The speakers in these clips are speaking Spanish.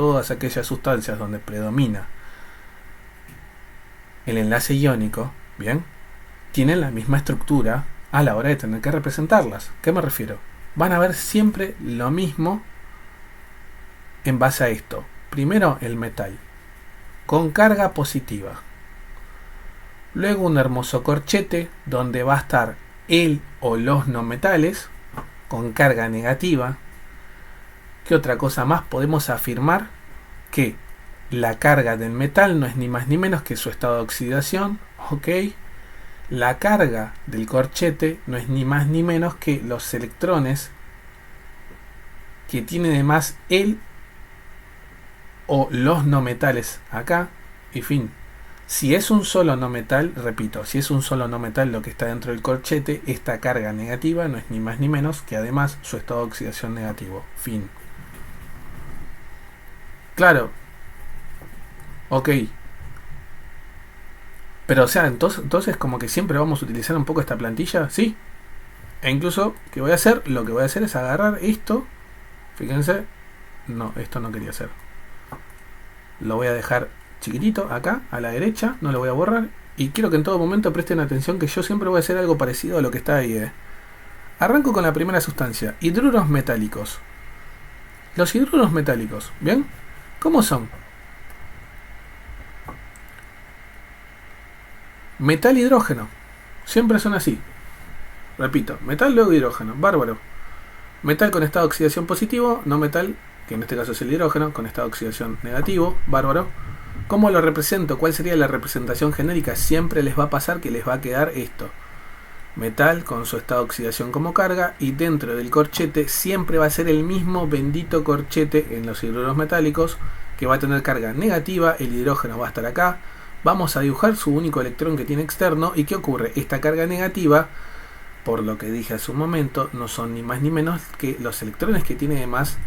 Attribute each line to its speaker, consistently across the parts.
Speaker 1: todas aquellas sustancias donde predomina el enlace iónico, bien, tienen la misma estructura a la hora de tener que representarlas. ¿Qué me refiero? Van a ver siempre lo mismo en base a esto. Primero el metal, con carga positiva. Luego un hermoso corchete donde va a estar el o los no metales con carga negativa. ¿Qué otra cosa más? Podemos afirmar que la carga del metal no es ni más ni menos que su estado de oxidación, ¿ok? La carga del corchete no es ni más ni menos que los electrones que tiene además el o los no metales acá, y fin. Si es un solo no metal, repito, si es un solo no metal lo que está dentro del corchete, esta carga negativa no es ni más ni menos que además su estado de oxidación negativo, fin. Claro, ok. Pero o sea, entonces como que siempre vamos a utilizar un poco esta plantilla, ¿sí? E incluso, ¿qué voy a hacer? Lo que voy a hacer es agarrar esto. Fíjense. No, esto no quería hacer. Lo voy a dejar chiquitito acá, a la derecha. No lo voy a borrar. Y quiero que en todo momento presten atención que yo siempre voy a hacer algo parecido a lo que está ahí. Arranco con la primera sustancia. Hidruros metálicos. Los hidruros metálicos, ¿bien? ¿Cómo son? Metal hidrógeno. Siempre son así. Repito, metal luego hidrógeno. Bárbaro. Metal con estado de oxidación positivo, no metal, que en este caso es el hidrógeno, con estado de oxidación negativo. Bárbaro. ¿Cómo lo represento? ¿Cuál sería la representación genérica? Siempre les va a pasar que les va a quedar esto. Metal con su estado de oxidación como carga, y dentro del corchete siempre va a ser el mismo bendito corchete en los hidruros metálicos, que va a tener carga negativa, el hidrógeno va a estar acá. Vamos a dibujar su único electrón que tiene externo. ¿Y qué ocurre? Esta carga negativa, por lo que dije hace un momento, no son ni más ni menos que los electrones que tiene además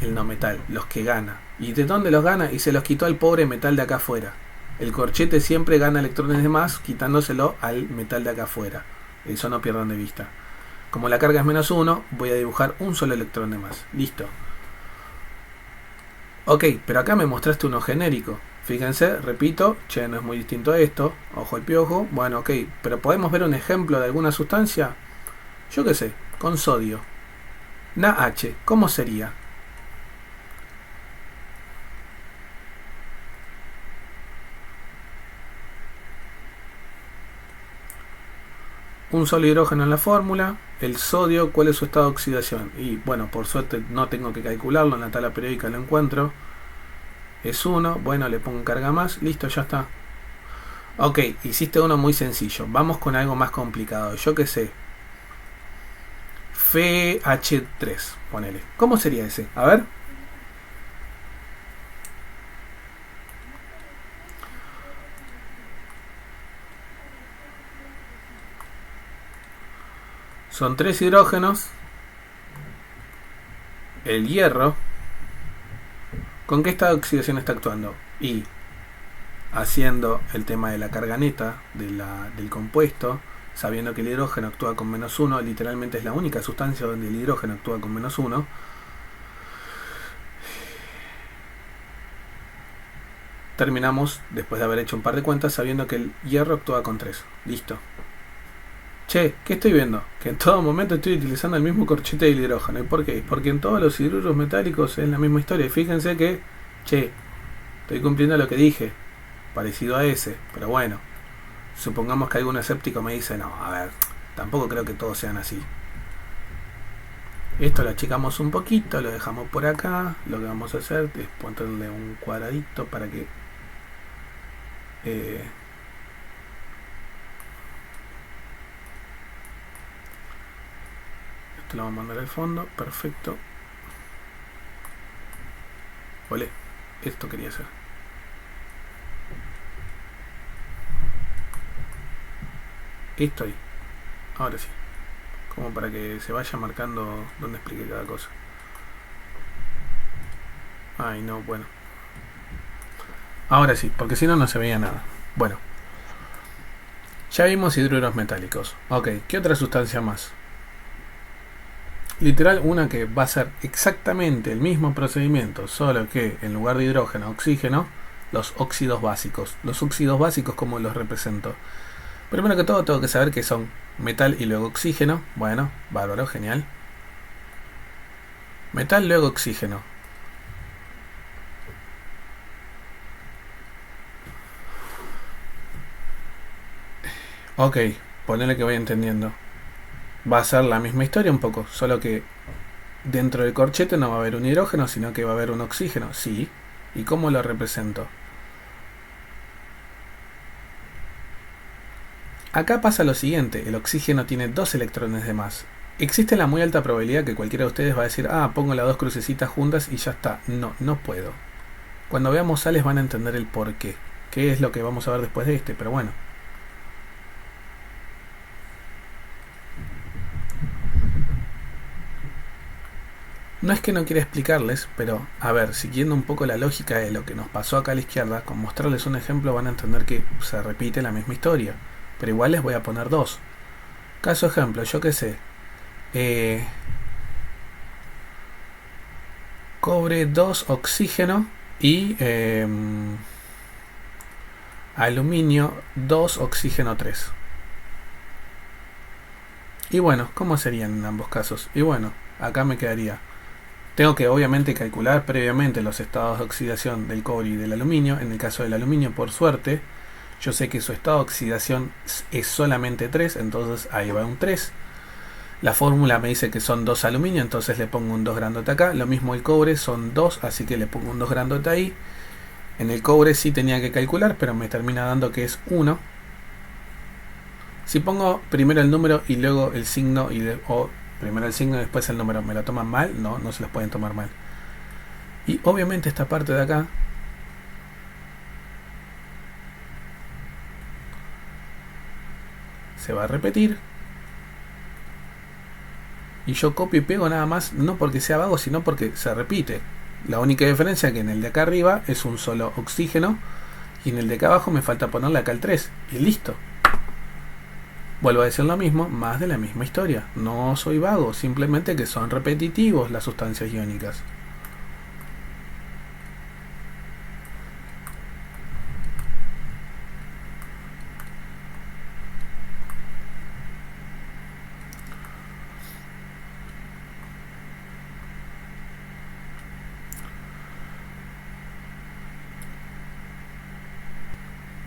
Speaker 1: el no metal, los que gana. ¿Y de dónde los gana? Y se los quitó al pobre metal de acá afuera. El corchete siempre gana electrones de más quitándoselo al metal de acá afuera. Eso no pierdan de vista. Como la carga es menos 1, voy a dibujar un solo electrón de más. Listo. Ok, pero acá me mostraste uno genérico. Fíjense, repito, che, no es muy distinto a esto. Ojo el piojo. Bueno, ok, pero ¿podemos ver un ejemplo de alguna sustancia? Yo qué sé, con sodio. NaH, ¿cómo sería? Un solo hidrógeno en la fórmula. El sodio, ¿cuál es su estado de oxidación? Y bueno, por suerte no tengo que calcularlo, en la tabla periódica lo encuentro. Es 1, bueno, le pongo carga más, listo, ya está. Ok, hiciste uno muy sencillo. Vamos con algo más complicado. Yo qué sé. FH3, ponele. ¿Cómo sería ese? A ver. Son 3 hidrógenos. El hierro. ¿Con qué estado de oxidación está actuando? Y haciendo el tema de la carga neta del compuesto, sabiendo que el hidrógeno actúa con menos 1, literalmente es la única sustancia donde el hidrógeno actúa con menos 1. Terminamos, después de haber hecho un par de cuentas, sabiendo que el hierro actúa con 3. Listo. Che, ¿qué estoy viendo? Que en todo momento estoy utilizando el mismo corchete del hidrógeno. ¿Y por qué? Porque en todos los hidruros metálicos es la misma historia. Y fíjense que, che, estoy cumpliendo lo que dije, parecido a ese, pero bueno, supongamos que algún escéptico me dice, no, a ver, tampoco creo que todos sean así. Esto lo achicamos un poquito, lo dejamos por acá. Lo que vamos a hacer es ponerle un cuadradito para que esto lo vamos a mandar al fondo, perfecto. Olé, esto quería hacer. Esto ahí, ahora sí, como para que se vaya marcando donde explique cada cosa. Ay no, bueno, ahora sí, porque si no, no se veía nada. Bueno, ya vimos hidruros metálicos. Ok, ¿qué otra sustancia más? Literal, una que va a ser exactamente el mismo procedimiento, solo que en lugar de hidrógeno, oxígeno, los óxidos básicos. Los óxidos básicos, ¿cómo los represento? Primero que todo, tengo que saber que son metal y luego oxígeno. Bueno, bárbaro, genial. Metal, luego oxígeno. Ok, ponele que voy entendiendo. Va a ser la misma historia un poco, solo que dentro del corchete no va a haber un hidrógeno, sino que va a haber un oxígeno. Sí. ¿Y cómo lo represento? Acá pasa lo siguiente, el oxígeno tiene 2 electrones de más. Existe la muy alta probabilidad que cualquiera de ustedes va a decir, ah, pongo las dos crucecitas juntas y ya está. No, no puedo. Cuando veamos sales van a entender el por qué. ¿Qué es lo que vamos a ver después de este? Pero bueno. No es que no quiera explicarles, pero a ver, siguiendo un poco la lógica de lo que nos pasó acá a la izquierda, con mostrarles un ejemplo van a entender que se repite la misma historia. Pero igual les voy a poner dos. Caso ejemplo, yo qué sé. Cobre 2, oxígeno y aluminio 2, oxígeno 3. Y bueno, ¿cómo serían en ambos casos? Y bueno, acá me quedaría. Tengo que obviamente calcular previamente los estados de oxidación del cobre y del aluminio. En el caso del aluminio, por suerte, yo sé que su estado de oxidación es solamente 3, entonces ahí va un 3. La fórmula me dice que son 2 aluminio, entonces le pongo un 2 grandote acá. Lo mismo el cobre, son 2, así que le pongo un 2 grandote ahí. En el cobre sí tenía que calcular, pero me termina dando que es 1. Si pongo primero el número y luego el signo, o primero el signo y después el número, ¿me lo toman mal? No, no se los pueden tomar mal. Y obviamente esta parte de acá se va a repetir. Y yo copio y pego nada más, no porque sea vago, sino porque se repite. La única diferencia es que en el de acá arriba es un solo oxígeno y en el de acá abajo me falta ponerle acá el 3. Y listo. Vuelvo a decir lo mismo, más de la misma historia. No soy vago, simplemente que son repetitivos las sustancias iónicas.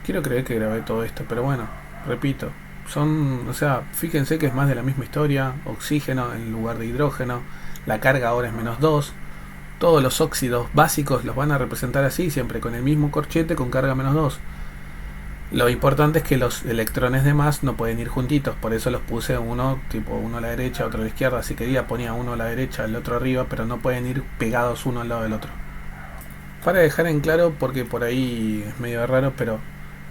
Speaker 1: Quiero creer que grabé todo esto, pero bueno, repito. O sea, fíjense que es más de la misma historia. Oxígeno en lugar de hidrógeno. La carga ahora es -2. Todos los óxidos básicos los van a representar así, siempre con el mismo corchete con carga -2. Lo importante es que los electrones de más no pueden ir juntitos, por eso los puse uno a la derecha, otro a la izquierda. Si quería ponía uno a la derecha, el otro arriba, pero no pueden ir pegados uno al lado del otro. Para dejar en claro, porque por ahí es medio raro, pero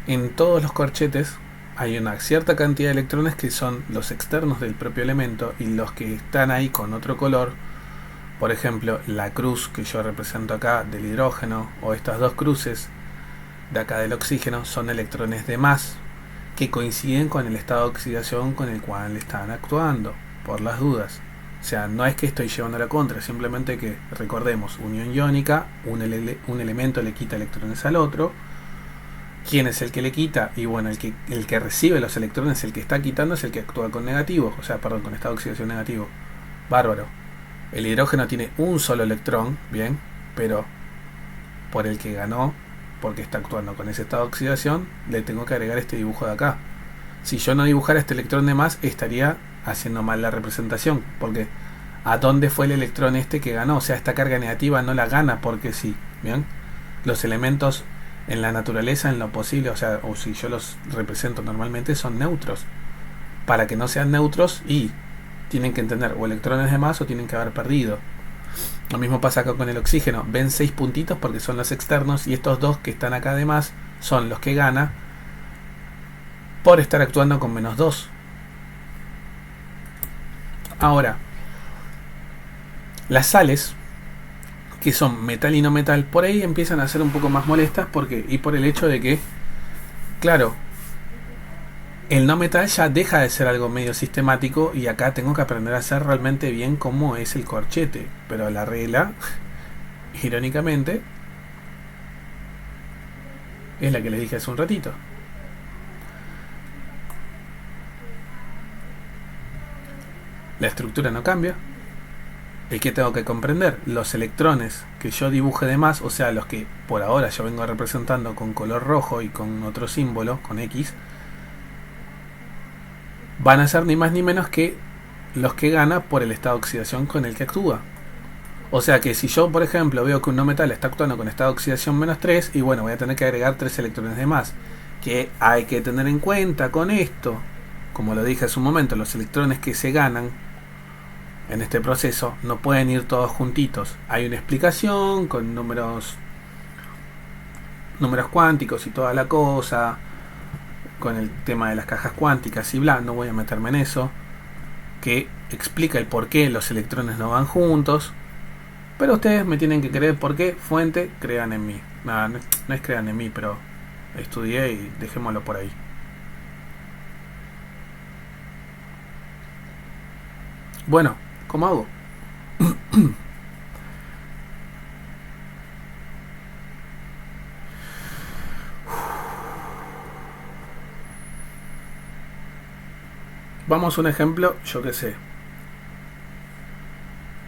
Speaker 1: en todos los corchetes hay una cierta cantidad de electrones que son los externos del propio elemento y los que están ahí con otro color. Por ejemplo, la cruz que yo represento acá del hidrógeno o estas dos cruces de acá del oxígeno son electrones de más que coinciden con el estado de oxidación con el cual están actuando, por las dudas. O sea, no es que estoy llevando la contra, simplemente que recordemos, unión iónica, un elemento le quita electrones al otro. ¿Quién es el que le quita? Y bueno, el que recibe los electrones, el que está quitando, es el que actúa con negativos, o sea, perdón, con estado de oxidación negativo. Bárbaro. El hidrógeno tiene un solo electrón, bien, pero por el que ganó, porque está actuando con ese estado de oxidación, le tengo que agregar este dibujo de acá. Si yo no dibujara este electrón de más, estaría haciendo mal la representación, porque ¿a dónde fue el electrón este que ganó? O sea, esta carga negativa no la gana porque sí, bien. Los elementos en la naturaleza, en lo posible, o sea, o si yo los represento normalmente, son neutros. Para que no sean neutros, y tienen que entender o electrones de más o tienen que haber perdido. Lo mismo pasa acá con el oxígeno. Ven 6 puntitos porque son los externos y estos dos que están acá además son los que gana por estar actuando con -2. Ahora, las sales, que son metal y no metal, por ahí empiezan a ser un poco más molestas porque, y por el hecho de que, claro, el no metal ya deja de ser algo medio sistemático y acá tengo que aprender a hacer realmente bien cómo es el corchete. Pero la regla, irónicamente, es la que les dije hace un ratito. La estructura no cambia. ¿Y qué tengo que comprender? Los electrones que yo dibuje de más, o sea, los que por ahora yo vengo representando con color rojo y con otro símbolo, con X, van a ser ni más ni menos que los que gana por el estado de oxidación con el que actúa. O sea que si yo, por ejemplo, veo que un no metal está actuando con estado de oxidación -3, y bueno, voy a tener que agregar 3 electrones de más. Que hay que tener en cuenta con esto, como lo dije hace un momento, los electrones que se ganan en este proceso no pueden ir todos juntitos. Hay una explicación con números cuánticos y toda la cosa, con el tema de las cajas cuánticas y bla, no voy a meterme en eso, que explica el por qué los electrones no van juntos. Pero ustedes me tienen que creer por qué. Fuente, crean en mí. Nada, no es crean en mí, pero estudié y dejémoslo por ahí. Bueno, ¿cómo hago? Vamos a un ejemplo, yo qué sé.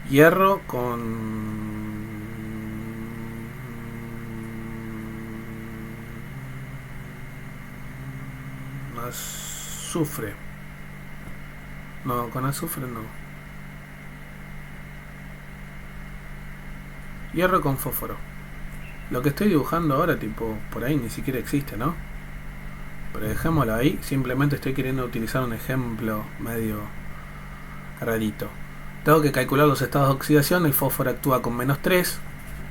Speaker 1: Hierro con azufre. No, con azufre no. Hierro con fósforo. Lo que estoy dibujando ahora, tipo, por ahí ni siquiera existe, ¿no? Pero dejémoslo ahí. Simplemente estoy queriendo utilizar un ejemplo medio rarito. Tengo que calcular los estados de oxidación. El fósforo actúa con -3.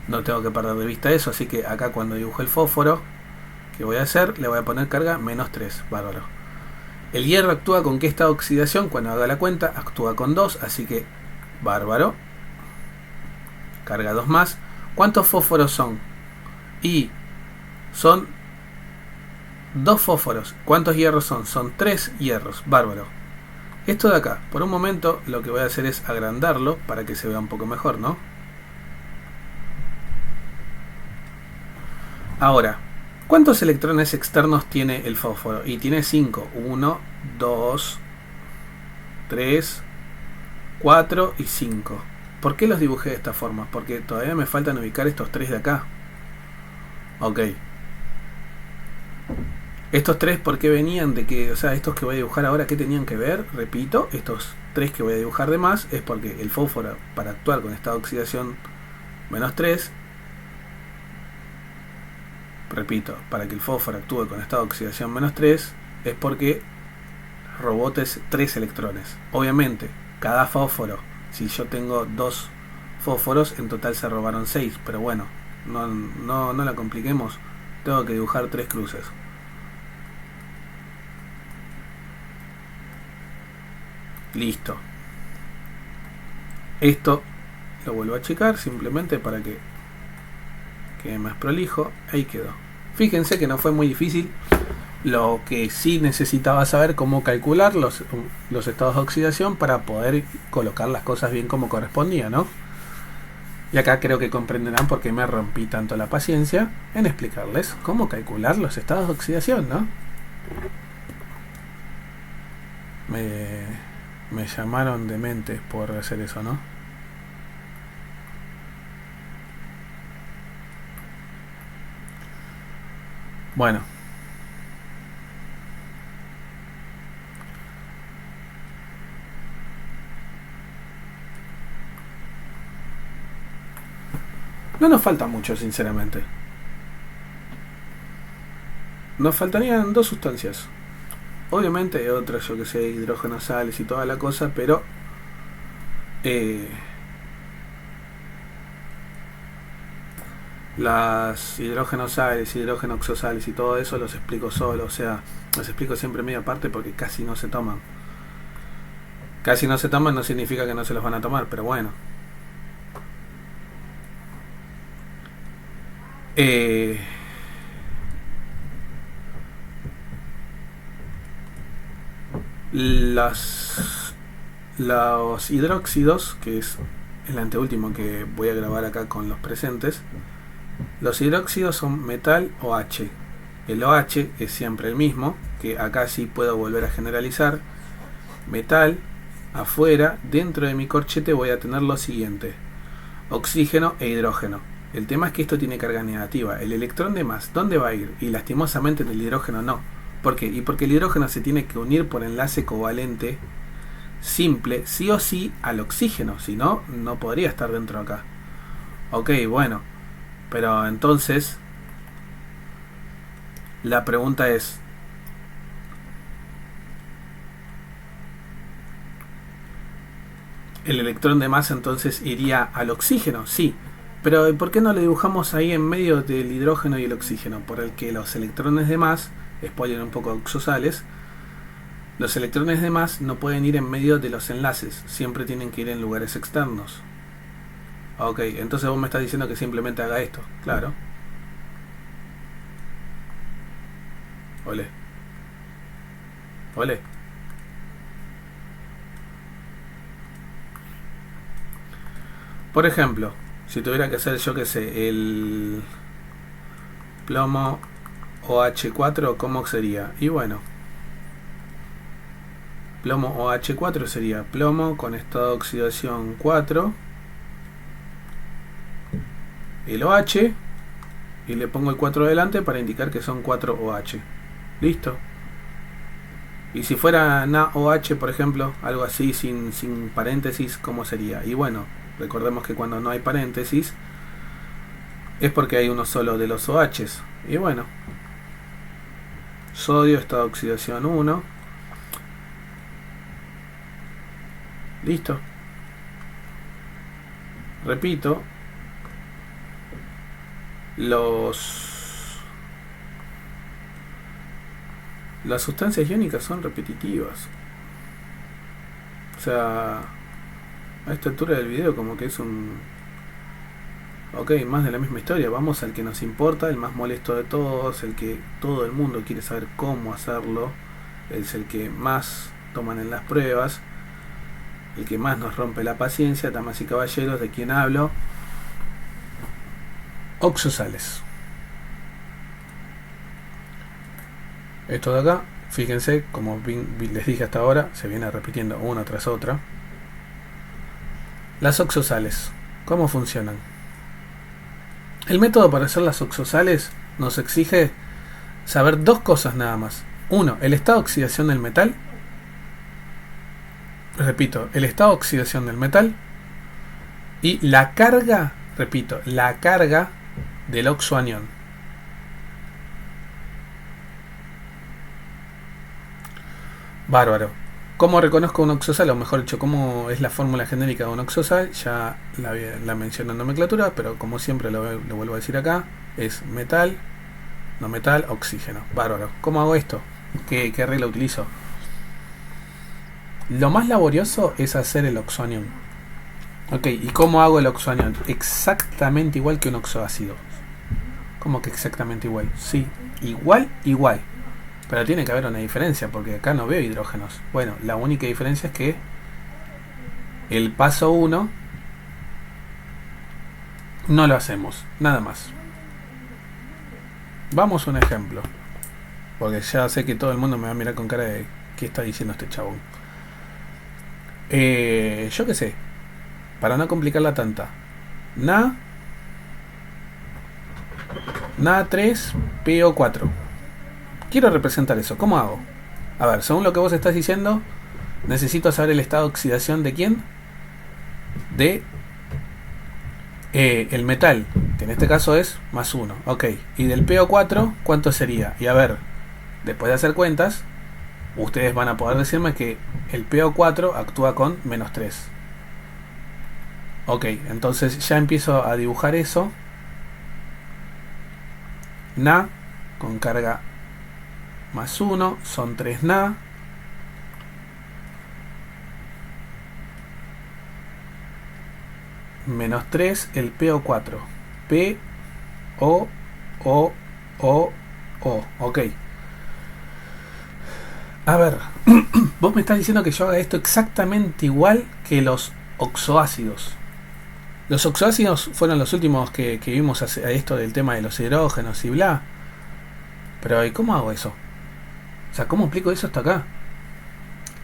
Speaker 1: No tengo que perder de vista eso. Así que acá cuando dibuje el fósforo, ¿qué voy a hacer? Le voy a poner carga -3. Bárbaro. El hierro actúa con qué estado de oxidación. Cuando haga la cuenta, actúa con 2. Así que, bárbaro. Carga 2 más. ¿Cuántos fósforos son? Y son 2 fósforos. ¿Cuántos hierros son? Son 3 hierros. Bárbaro. Esto de acá, por un momento lo que voy a hacer es agrandarlo para que se vea un poco mejor, ¿no? Ahora, ¿cuántos electrones externos tiene el fósforo? Y tiene 5. 1, 2, 3, 4 y 5. ¿Por qué los dibujé de esta forma? Porque todavía me faltan ubicar estos 3 de acá. Ok. Estos 3, ¿por qué venían de que, o sea, estos que voy a dibujar ahora, qué tenían que ver? Repito, estos 3 que voy a dibujar de más es porque el fósforo, para actuar con estado de oxidación -3, repito, para que el fósforo actúe con estado de oxidación -3, es porque robó 3 electrones. Obviamente, cada fósforo, si yo tengo 2 fósforos, en total se robaron 6, pero bueno, no la compliquemos, tengo que dibujar 3 cruces. Listo. Esto lo vuelvo a checar simplemente para que quede más prolijo. Ahí quedó. Fíjense que no fue muy difícil. Lo que sí necesitaba saber cómo calcular los estados de oxidación para poder colocar las cosas bien como correspondía, ¿no? Y acá creo que comprenderán por qué me rompí tanto la paciencia en explicarles cómo calcular los estados de oxidación, ¿no? Me llamaron demente por hacer eso, ¿no? Bueno. No nos falta mucho, sinceramente. Nos faltarían 2 sustancias. Obviamente hay otras, yo que sé, hidrógenos sales y toda la cosa, pero las hidrógenos sales, hidrógenos oxosales y todo eso los explico solo, o sea, los explico siempre media parte porque casi no se toman. Casi no se toman no significa que no se los van a tomar, pero bueno. Los hidróxidos, que es el anteúltimo que voy a grabar acá con los presentes, los hidróxidos son metal OH. El OH es siempre el mismo, que acá sí puedo volver a generalizar. Metal, afuera, dentro de mi corchete voy a tener lo siguiente: oxígeno e hidrógeno. El tema es que esto tiene carga negativa. El electrón de más, ¿dónde va a ir? Y lastimosamente en el hidrógeno no. ¿Por qué? Y porque el hidrógeno se tiene que unir por enlace covalente simple, sí o sí, al oxígeno. Si no, no podría estar dentro acá. Ok, bueno. Pero entonces, la pregunta es: ¿el electrón de más entonces iría al oxígeno? Sí. Pero ¿por qué no le dibujamos ahí en medio del hidrógeno y el oxígeno? Por el que los electrones de más, spoiler un poco oxosales, los electrones de más no pueden ir en medio de los enlaces, siempre tienen que ir en lugares externos. Ok, entonces vos me estás diciendo que simplemente haga esto. Claro. Ole. Ole. Por ejemplo, si tuviera que hacer, yo que sé, el plomo OH4, ¿cómo sería? Y bueno, plomo OH4 sería plomo con estado de oxidación 4, el OH, y le pongo el 4 delante para indicar que son 4 OH. Listo. Y si fuera NaOH, por ejemplo, algo así sin paréntesis, ¿cómo sería? Y bueno, recordemos que cuando no hay paréntesis es porque hay uno solo de los OHs. Y bueno, sodio, estado de oxidación 1. Listo. Repito, las sustancias iónicas son repetitivas. O sea, a esta altura del video como que es un... Ok, más de la misma historia. Vamos al que nos importa, el más molesto de todos, el que todo el mundo quiere saber cómo hacerlo. Es el que más toman en las pruebas, el que más nos rompe la paciencia, damas y caballeros. ¿De quién hablo? Oxosales. Esto de acá, fíjense, como les dije hasta ahora, se viene repitiendo una tras otra. Las oxosales, ¿cómo funcionan? El método para hacer las oxosales nos exige saber dos cosas nada más. Uno, el estado de oxidación del metal. Repito, el estado de oxidación del metal. Y la carga, repito, la carga del oxoanión. Bárbaro. ¿Cómo reconozco un oxosal? O mejor dicho, ¿cómo es la fórmula genérica de un oxosal? Ya la menciono en nomenclatura, pero como siempre lo vuelvo a decir acá. Es metal, no metal, oxígeno. Bárbaro. ¿Cómo hago esto? ¿Qué regla utilizo? Lo más laborioso es hacer el oxoanión. Ok, ¿y cómo hago el oxoanión? Exactamente igual que un oxoácido. ¿Cómo que exactamente igual? Sí, igual. Pero tiene que haber una diferencia, porque acá no veo hidrógenos. Bueno, la única diferencia es que el paso 1 no lo hacemos, nada más. Vamos a un ejemplo, porque ya sé que todo el mundo me va a mirar con cara de ¿qué está diciendo este chabón? Yo qué sé, para no complicarla tanta. Na3PO4. Quiero representar eso. ¿Cómo hago? A ver, según lo que vos estás diciendo, necesito saber el estado de oxidación de quién. De el metal, que en este caso es más 1. Ok. Y del PO4, ¿cuánto sería? Y a ver, después de hacer cuentas, ustedes van a poder decirme que el PO4 actúa con menos 3. Ok, entonces ya empiezo a dibujar eso. Na con carga más 1 son 3 Na. Menos 3 el PO4. P, O, O, O, O. Ok. A ver. Vos me estás diciendo que yo haga esto exactamente igual que los oxoácidos. Los oxoácidos fueron los últimos que vimos a esto del tema de los hidrógenos y bla. Pero ¿y cómo hago eso? O sea, ¿cómo aplico eso hasta acá?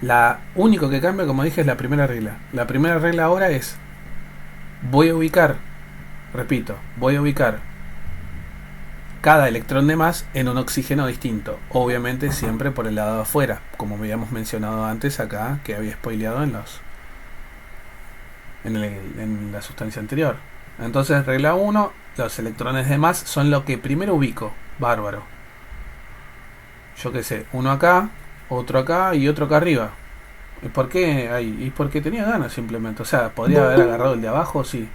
Speaker 1: La único que cambia, como dije, es la primera regla. La primera regla ahora es, voy a ubicar, repito, voy a ubicar cada electrón de más en un oxígeno distinto. Obviamente siempre por el lado de afuera, como habíamos mencionado antes acá, que había spoileado en la sustancia anterior. Entonces, regla 1, los electrones de más son lo que primero ubico. Bárbaro. Yo qué sé, uno acá, otro acá y otro acá arriba. ¿Y por qué? Y porque tenía ganas simplemente. O sea, podría haber agarrado el de abajo, sí.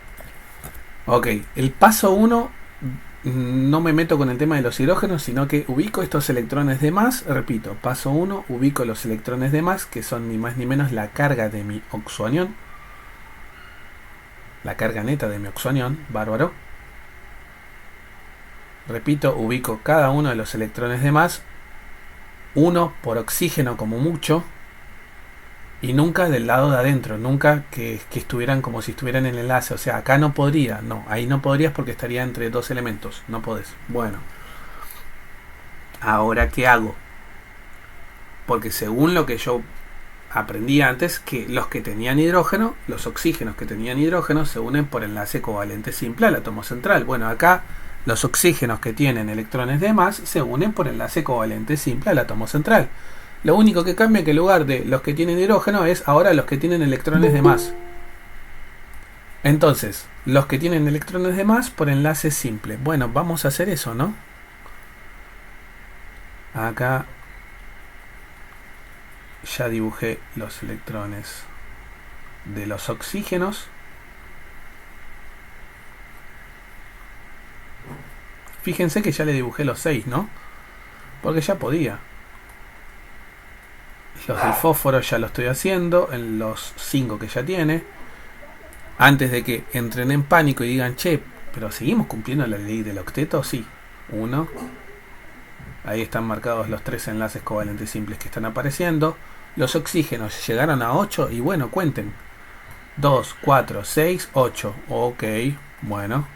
Speaker 1: Ok, el paso 1, no me meto con el tema de los hidrógenos, sino que ubico estos electrones de más. Repito, paso 1, ubico los electrones de más, que son ni más ni menos la carga de mi oxoanión. La carga neta de mi oxoanión, bárbaro. Repito, ubico cada uno de los electrones de más, uno por oxígeno como mucho, y nunca del lado de adentro, nunca que estuvieran como si estuvieran en el enlace. O sea, acá no podría, no, ahí no podrías porque estaría entre dos elementos, no podés. Bueno, ahora ¿qué hago? Porque según lo que yo aprendí antes, que los que tenían hidrógeno, los oxígenos que tenían hidrógeno, se unen por enlace covalente simple al átomo central. Bueno, acá los oxígenos que tienen electrones de más se unen por enlace covalente simple al átomo central. Lo único que cambia es que en lugar de los que tienen hidrógeno es ahora los que tienen electrones de más. Entonces, los que tienen electrones de más por enlace simple. Bueno, vamos a hacer eso, ¿no? Acá ya dibujé los electrones de los oxígenos. Fíjense que ya le dibujé los 6, ¿no? Porque ya podía. Los del fósforo ya lo estoy haciendo, en los 5 que ya tiene. Antes de que entren en pánico y digan, che, pero seguimos cumpliendo la ley del octeto, sí. 1. Ahí están marcados los 3 enlaces covalentes simples que están apareciendo. Los oxígenos llegaron a 8 y bueno, cuenten. 2, 4, 6, 8. Ok, bueno.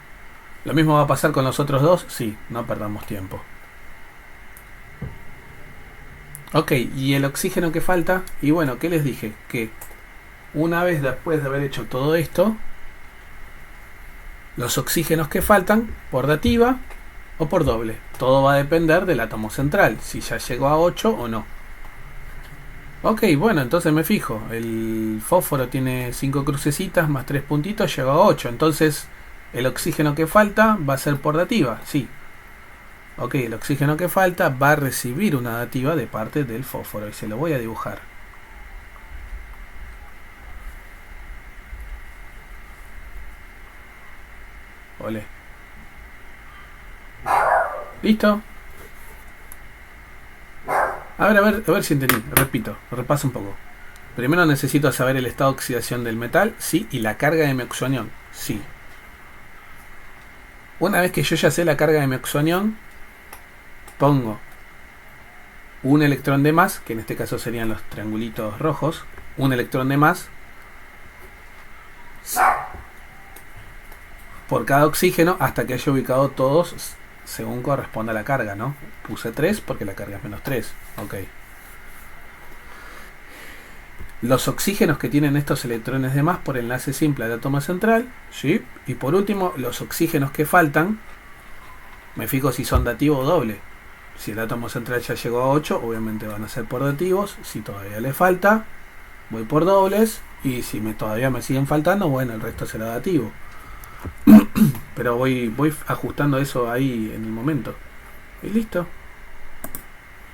Speaker 1: ¿Lo mismo va a pasar con los otros dos? Sí, no perdamos tiempo. Ok, y el oxígeno que falta, y bueno, ¿qué les dije? Que una vez después de haber hecho todo esto, los oxígenos que faltan, por dativa o por doble. Todo va a depender del átomo central, si ya llegó a 8 o no. Ok, bueno, entonces me fijo, el fósforo tiene 5 crucecitas más 3 puntitos, llegó a 8, entonces el oxígeno que falta va a ser por dativa, sí. Ok, el oxígeno que falta va a recibir una dativa de parte del fósforo y se lo voy a dibujar. Ole. ¿Listo? A ver si entendí. Repito, repaso un poco. Primero necesito saber el estado de oxidación del metal, sí, y la carga de mi oxoanión, sí. Una vez que yo ya sé la carga de mi oxoanión, pongo un electrón de más, que en este caso serían los triangulitos rojos, un electrón de más por cada oxígeno hasta que haya ubicado todos según corresponda a la carga, ¿no? Puse 3 porque la carga es menos 3. Ok. Los oxígenos que tienen estos electrones de más por enlace simple al átomo central, ¿sí? Y por último, los oxígenos que faltan, me fijo si son dativo o doble. Si el átomo central ya llegó a 8, obviamente van a ser por dativos. Si todavía le falta, voy por dobles. Y si todavía me siguen faltando, bueno, el resto será dativo. Pero voy ajustando eso ahí en el momento. Y listo.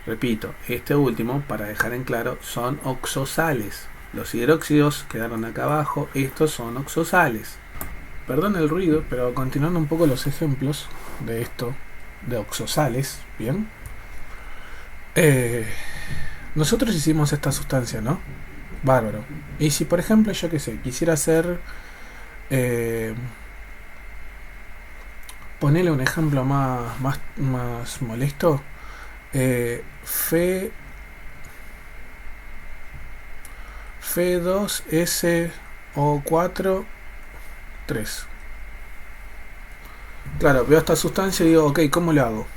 Speaker 1: Repito, este último, para dejar en claro, son oxosales. Los hidróxidos quedaron acá abajo, estos son oxosales. Perdón el ruido, pero continuando un poco los ejemplos de esto, de oxosales, ¿bien? Nosotros hicimos esta sustancia, ¿no? Bárbaro. Y si por ejemplo, yo qué sé, quisiera hacer... ponele un ejemplo más molesto. Fe2SO4 3. Claro, veo esta sustancia y digo, ok, ¿cómo lo hago?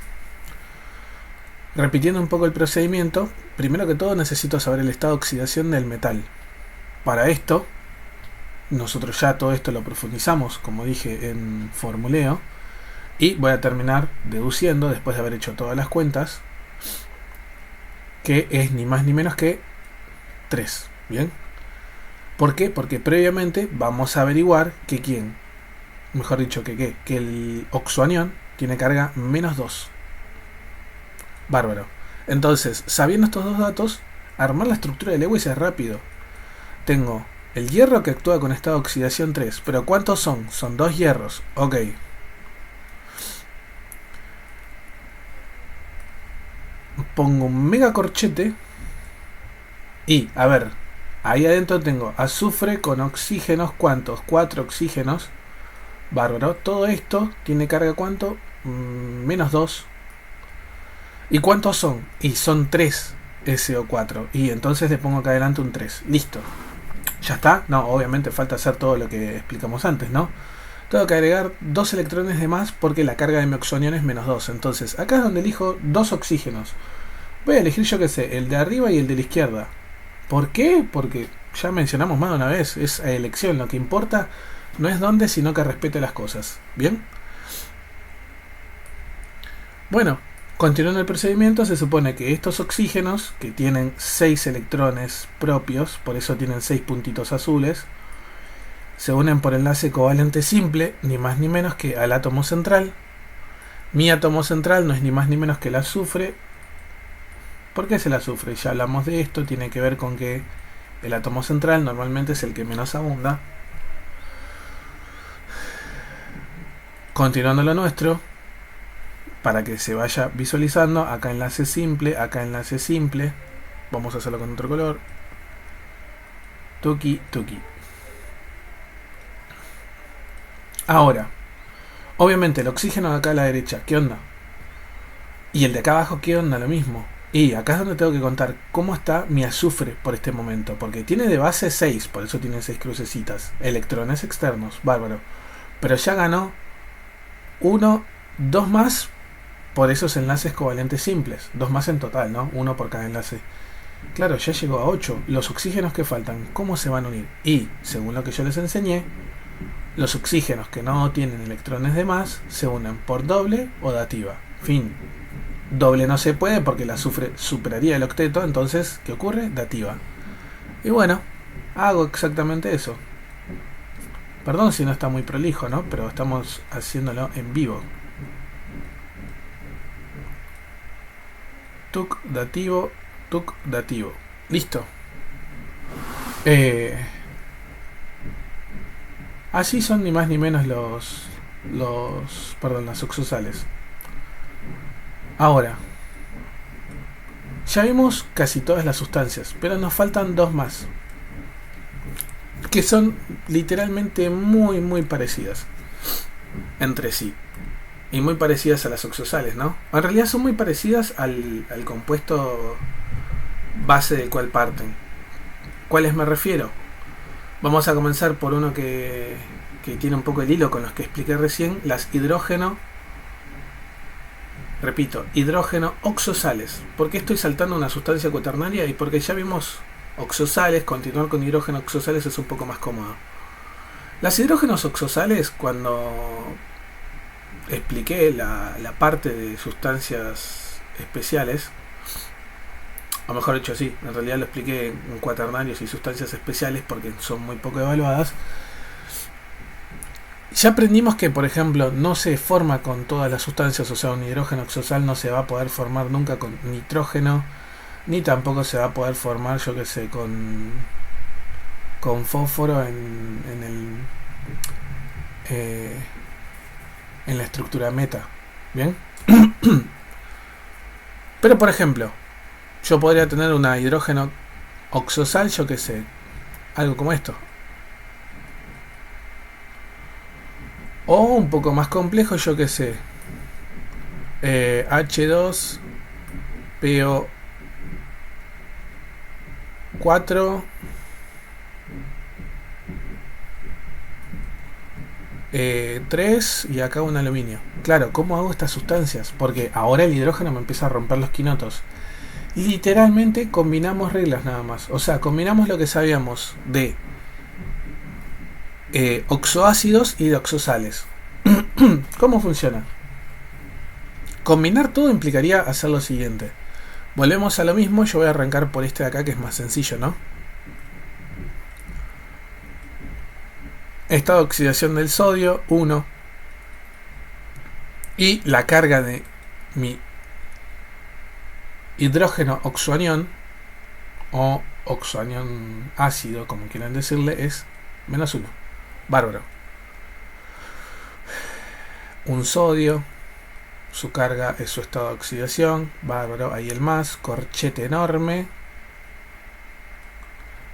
Speaker 1: Repitiendo un poco el procedimiento, primero que todo necesito saber el estado de oxidación del metal. Para esto, nosotros ya todo esto lo profundizamos, como dije, en formuleo. Y voy a terminar deduciendo, después de haber hecho todas las cuentas, que es ni más ni menos que 3. ¿Bien? ¿Por qué? Porque previamente vamos a averiguar que que el oxoanión tiene carga -2. Bárbaro. Entonces, sabiendo estos dos datos, armar la estructura de Lewis es rápido. Tengo el hierro que actúa con estado de oxidación 3. ¿Pero cuántos son? Son 2 hierros. Ok. Pongo un mega corchete. Y, a ver, ahí adentro tengo azufre con oxígenos. ¿Cuántos? 4 oxígenos. Bárbaro. Todo esto tiene carga ¿cuánto? -2. ¿Y cuántos son? Y son 3 SO4. Y entonces le pongo acá adelante un 3. Listo. ¿Ya está? No, obviamente falta hacer todo lo que explicamos antes, ¿no? Tengo que agregar 2 electrones de más porque la carga de mi oxonión es -2. Entonces, acá es donde elijo 2 oxígenos. Voy a elegir, yo que sé, el de arriba y el de la izquierda. ¿Por qué? Porque ya mencionamos más de una vez, es a elección. Lo que importa no es dónde, sino que respete las cosas. ¿Bien? Bueno, continuando el procedimiento, se supone que estos oxígenos, que tienen 6 electrones propios, por eso tienen 6 puntitos azules, se unen por enlace covalente simple, ni más ni menos que al átomo central. Mi átomo central no es ni más ni menos que el azufre. ¿Por qué es el azufre? Ya hablamos de esto, tiene que ver con que el átomo central normalmente es el que menos abunda. Continuando lo nuestro, para que se vaya visualizando, acá enlace simple, acá enlace simple. Vamos a hacerlo con otro color. Tuki, tuki. Ahora, obviamente el oxígeno de acá a la derecha, ¿qué onda? Y el de acá abajo, ¿qué onda? Lo mismo. Y acá es donde tengo que contar cómo está mi azufre por este momento. Porque tiene de base 6, por eso tiene 6 crucecitas. Electrones externos, bárbaro. Pero ya ganó 1, 2 más por esos enlaces covalentes simples. 2 más en total, ¿no? 1 por cada enlace. Claro, ya llegó a 8. Los oxígenos que faltan, ¿cómo se van a unir? Y, según lo que yo les enseñé, los oxígenos que no tienen electrones de más se unen por doble o dativa. Fin. Doble no se puede porque el azufre superaría el octeto, entonces, ¿qué ocurre? Dativa. Y bueno, hago exactamente eso. Perdón si no está muy prolijo, ¿no? Pero estamos haciéndolo en vivo. Tuc, dativo, tuc, dativo. Listo. Así son ni más ni menos las oxosales. Ahora, ya vimos casi todas las sustancias, pero nos faltan 2 más, que son literalmente muy parecidas entre sí. Y muy parecidas a las oxosales, ¿no? En realidad son muy parecidas al compuesto base del cual parten. ¿Cuáles me refiero? Vamos a comenzar por uno que tiene un poco el hilo con los que expliqué recién, las hidrógeno. Repito, hidrógeno oxosales. ¿Por qué estoy saltando una sustancia cuaternaria? Y porque ya vimos oxosales, continuar con hidrógeno oxosales es un poco más cómodo. Las hidrógenos oxosales, cuando expliqué la parte de sustancias especiales, o mejor dicho, sí, en realidad lo expliqué en cuaternarios y sustancias especiales porque son muy poco evaluadas. Ya aprendimos que, por ejemplo, no se forma con todas las sustancias, o sea, un hidrógeno oxosal no se va a poder formar nunca con nitrógeno, ni tampoco se va a poder formar, yo que sé, con fósforo en la estructura meta. ¿Bien? Pero, por ejemplo, yo podría tener una hidrógeno oxosal, yo que sé, algo como esto. O un poco más complejo, yo que sé, H2PO4 3 y acá un aluminio. Claro, ¿cómo hago estas sustancias? Porque ahora el hidrógeno me empieza a romper los quinotos. Literalmente combinamos reglas nada más. O sea, combinamos lo que sabíamos de oxoácidos y de oxosales. ¿Cómo funciona? Combinar todo implicaría hacer lo siguiente. Volvemos a lo mismo, yo voy a arrancar por este de acá que es más sencillo, ¿no? Estado de oxidación del sodio, 1. Y la carga de mi hidrógeno oxoanión, o oxoanión ácido, como quieran decirle, es -1. Bárbaro. Un sodio, su carga es su estado de oxidación, bárbaro, ahí el más, corchete enorme,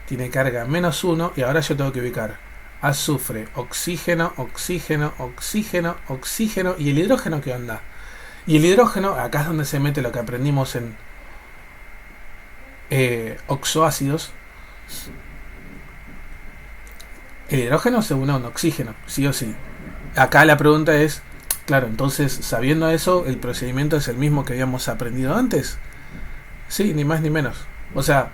Speaker 1: tiene carga -1 y ahora yo tengo que ubicar azufre, oxígeno, oxígeno, oxígeno, oxígeno y el hidrógeno, ¿qué onda? Y el hidrógeno, acá es donde se mete lo que aprendimos en oxoácidos. El hidrógeno se une a un oxígeno, sí o sí. Acá la pregunta es, claro, entonces sabiendo eso, ¿el procedimiento es el mismo que habíamos aprendido antes? Sí, ni más ni menos. O sea,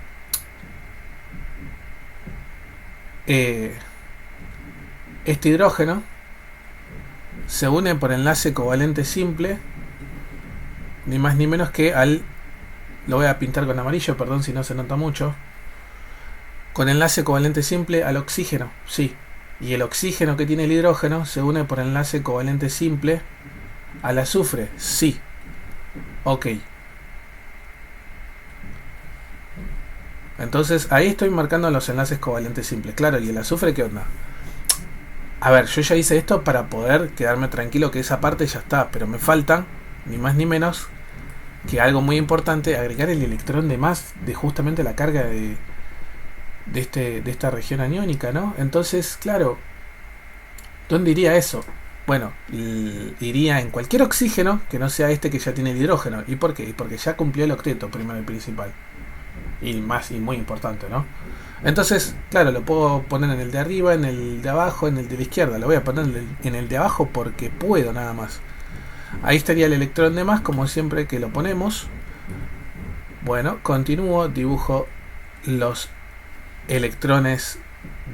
Speaker 1: este hidrógeno se une por enlace covalente simple, ni más ni menos que al... Lo voy a pintar con amarillo, perdón si no se nota mucho. Con enlace covalente simple al oxígeno, sí. Y el oxígeno que tiene el hidrógeno se une por enlace covalente simple al azufre, sí. Ok. Entonces ahí estoy marcando los enlaces covalentes simples. Claro, ¿y el azufre qué onda? A ver, yo ya hice esto para poder quedarme tranquilo que esa parte ya está, pero me falta, ni más ni menos, que algo muy importante, agregar el electrón de más de justamente la carga de esta región aniónica, ¿no? Entonces, claro, ¿dónde iría eso? Bueno, iría en cualquier oxígeno que no sea este que ya tiene el hidrógeno. ¿Y por qué? Porque ya cumplió el octeto primero y principal. Y más, y muy importante, ¿no? Entonces, claro, lo puedo poner en el de arriba, en el de abajo, en el de la izquierda. Lo voy a poner en el de abajo porque puedo nada más. Ahí estaría el electrón de más, como siempre que lo ponemos. Bueno, continúo, dibujo los electrones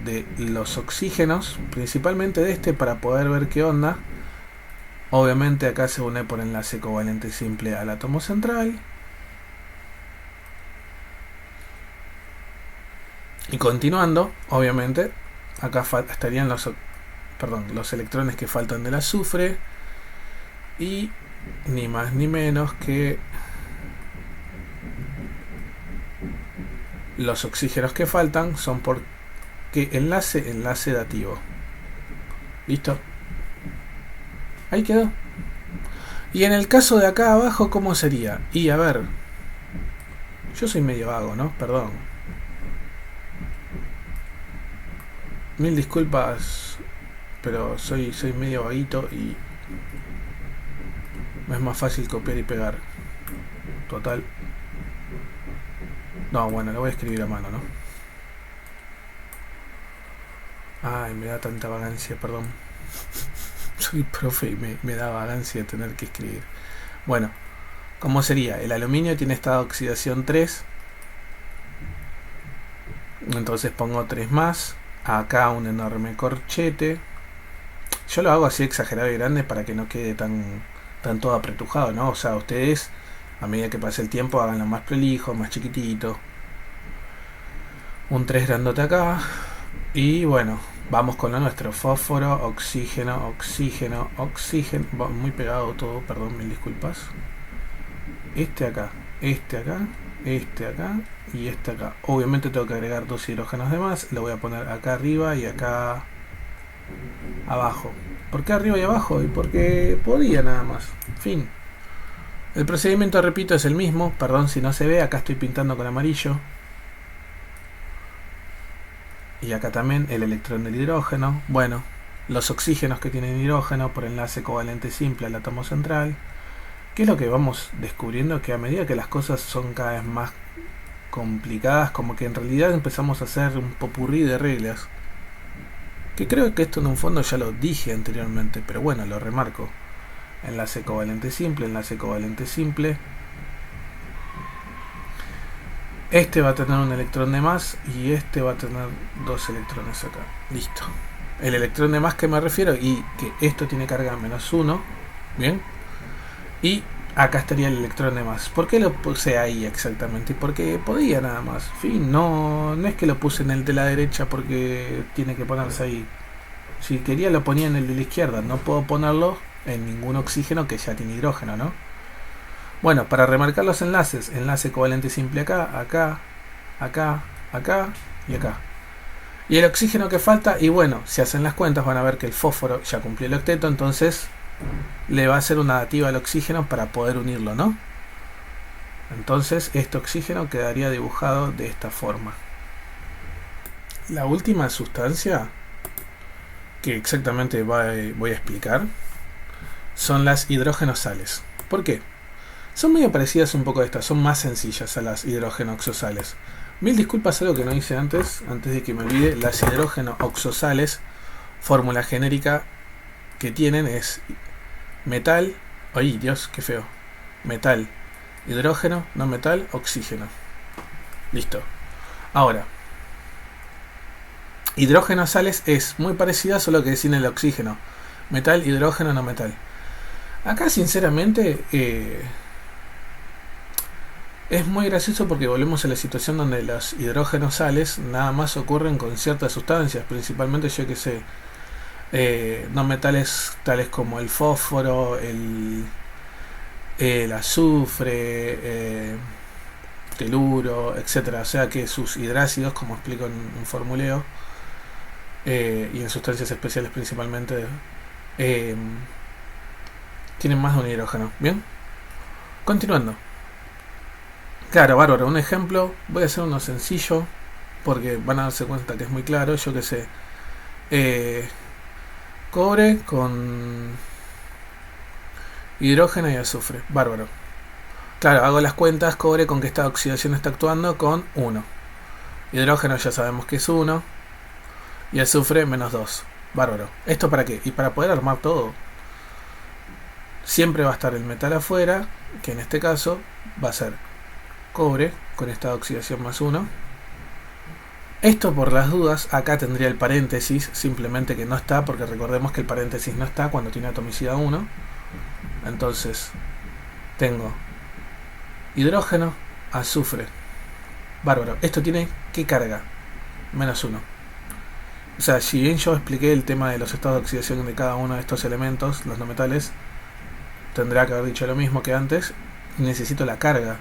Speaker 1: de los oxígenos, principalmente de este, para poder ver qué onda. Obviamente acá se une por enlace covalente simple al átomo central. Y continuando, obviamente, acá estarían los electrones que faltan del azufre. Y ni más ni menos que los oxígenos que faltan son por ¿qué enlace? Enlace dativo. ¿Listo? Ahí quedó. Y en el caso de acá abajo, ¿cómo sería? Y a ver, yo soy medio vago, ¿no? Perdón. Mil disculpas, pero soy medio vaguito y me es más fácil copiar y pegar. Total. No, bueno, lo voy a escribir a mano, ¿no? Ay, me da tanta vagancia, perdón. Soy profe y me da vagancia tener que escribir. Bueno, ¿cómo sería? El aluminio tiene estado de oxidación 3. Entonces pongo 3 más. Acá un enorme corchete. Yo lo hago así exagerado y grande para que no quede tan todo apretujado, ¿no? O sea, ustedes, a medida que pase el tiempo, háganlo más prolijo, más chiquitito. Un 3 grandote acá. Y bueno, vamos con lo nuestro. Fósforo, oxígeno, oxígeno, oxígeno. Muy pegado todo, perdón, mil disculpas. Este acá, este acá, este acá y este acá. Obviamente tengo que agregar 2 hidrógenos de más. Lo voy a poner acá arriba y acá abajo. ¿Por qué arriba y abajo? Y porque podía nada más. Fin. El procedimiento, repito, es el mismo. Perdón si no se ve. Acá estoy pintando con amarillo. Y acá también el electrón del hidrógeno. Bueno, los oxígenos que tienen hidrógeno por enlace covalente simple al átomo central. ¿Qué es lo que vamos descubriendo? Que a medida que las cosas son cada vez más complicadas, como que en realidad empezamos a hacer un popurrí de reglas Que creo que esto en un fondo ya lo dije anteriormente, pero bueno, lo remarco. Enlace covalente simple, enlace covalente simple. Este va a tener un electrón de más y este va a tener 2 electrones acá. Listo. El electrón de más que me refiero y que esto tiene carga -1. Bien. Y acá estaría el electrón de más. ¿Por qué lo puse ahí exactamente? Porque podía nada más. Fin, no es que lo puse en el de la derecha porque tiene que ponerse ahí. Si quería lo ponía en el de la izquierda. No puedo ponerlo en ningún oxígeno que ya tiene hidrógeno, ¿no? Bueno, para remarcar los enlaces, enlace covalente simple acá, acá, acá, acá y acá. Y el oxígeno que falta, y bueno, si hacen las cuentas van a ver que el fósforo ya cumplió el octeto, entonces le va a hacer una aditiva al oxígeno para poder unirlo, ¿no? Entonces este oxígeno quedaría dibujado de esta forma. La última sustancia que exactamente voy a explicar son las hidrógenosales. ¿Por qué? Son medio parecidas un poco a estas, son más sencillas a las hidrógeno-oxosales. Mil disculpas, algo que no hice antes de que me olvide. Las hidrógeno-oxosales, fórmula genérica que tienen es metal, ¡ay Dios, qué feo! Metal, hidrógeno, no metal, oxígeno. Listo. Ahora, hidrógeno-sales es muy parecida, solo que sin el oxígeno. Metal, hidrógeno, no metal. Acá sinceramente es muy gracioso porque volvemos a la situación donde los hidrógenos sales nada más ocurren con ciertas sustancias, principalmente yo que sé, no metales tales como el fósforo, el azufre, teluro, etcétera. O sea que sus hidrácidos, como explico en formuleo, y en sustancias especiales principalmente, tienen más de un hidrógeno. Bien, continuando. Claro, bárbaro, un ejemplo, voy a hacer uno sencillo, porque van a darse cuenta que es muy claro, yo que sé, cobre con hidrógeno y azufre, bárbaro. Claro, hago las cuentas, cobre con que esta oxidación está actuando con 1. Hidrógeno ya sabemos que es 1, y azufre -2, bárbaro. ¿Esto para qué? Y para poder armar todo. Siempre va a estar el metal afuera, que en este caso va a ser cobre con esta oxidación +1. Esto por las dudas, acá tendría el paréntesis, simplemente que no está, porque recordemos que el paréntesis no está cuando tiene atomicidad 1. Entonces tengo hidrógeno, azufre, bárbaro. Esto tiene ¿qué carga? -1. O sea, si bien yo expliqué el tema de los estados de oxidación de cada uno de estos elementos, los no metales, tendrá que haber dicho lo mismo que antes. Necesito la carga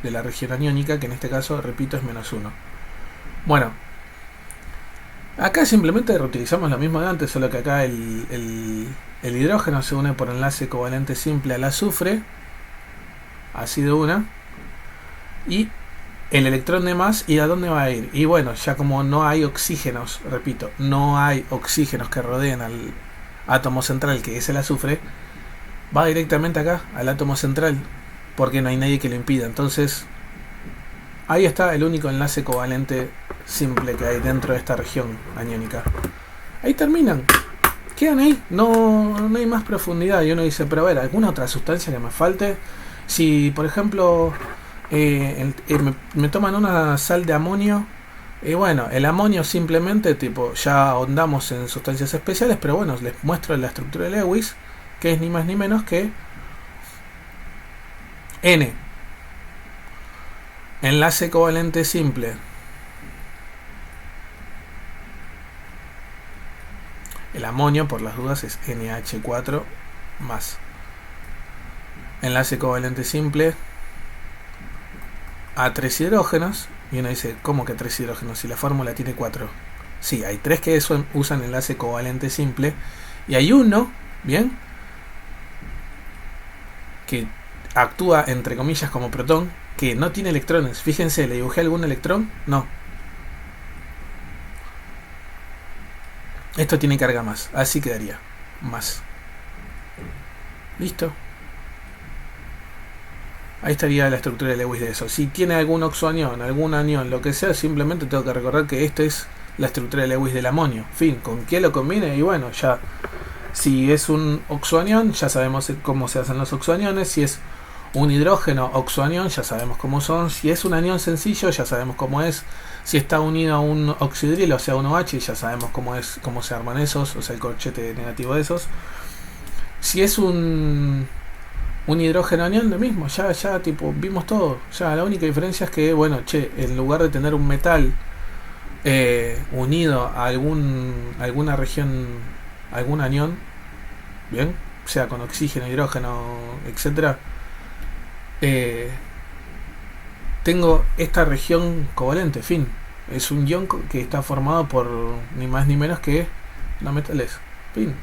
Speaker 1: de la región aniónica, que en este caso, repito, es -1. Bueno, acá simplemente reutilizamos lo mismo de antes, solo que acá el hidrógeno se une por enlace covalente simple al azufre, así de una, y el electrón de más, ¿y a dónde va a ir? Y bueno, ya como no hay oxígenos, repito, no hay oxígenos que rodeen al átomo central, que es el azufre, va directamente acá, al átomo central, porque no hay nadie que lo impida. Entonces ahí está el único enlace covalente simple que hay dentro de esta región aniónica. Ahí terminan, quedan ahí, no hay más profundidad. Y uno dice, pero a ver, ¿alguna otra sustancia que me falte? Si por ejemplo me toman una sal de amonio, bueno, el amonio simplemente, tipo, ya ahondamos en sustancias especiales, pero bueno, les muestro la estructura de Lewis, que es ni más ni menos que N, enlace covalente simple, el amonio por las dudas es NH4 más, enlace covalente simple a 3 hidrógenos. Y uno dice, ¿cómo que 3 hidrógenos? Si la fórmula tiene 4. Sí, hay 3 que usan enlace covalente simple, y hay uno, bien, que actúa entre comillas como protón, que no tiene electrones. Fíjense, ¿le dibujé algún electrón? No. Esto tiene carga más, así quedaría más. Listo. Ahí estaría la estructura de Lewis de eso. Si tiene algún oxoanión, algún anión, lo que sea, simplemente tengo que recordar que este es la estructura de Lewis del amonio. Fin, ¿con qué lo combine? Y bueno, ya, si es un oxoanión, ya sabemos cómo se hacen los oxoaniones. Si es un hidrógeno oxoanión, ya sabemos cómo son. Si es un anión sencillo, ya sabemos cómo es. Si está unido a un oxidril, o sea, un OH, ya sabemos cómo es, cómo se arman esos, o sea, el corchete negativo de esos. Si es un hidrógeno anión, lo mismo, ya tipo, vimos todo. Ya la única diferencia es que, bueno, che, en lugar de tener un metal unido a alguna región, algún anión, bien, sea con oxígeno, hidrógeno, etcétera, eh, tengo esta región covalente, fin. Es un ion que está formado por ni más ni menos que no metales, fin.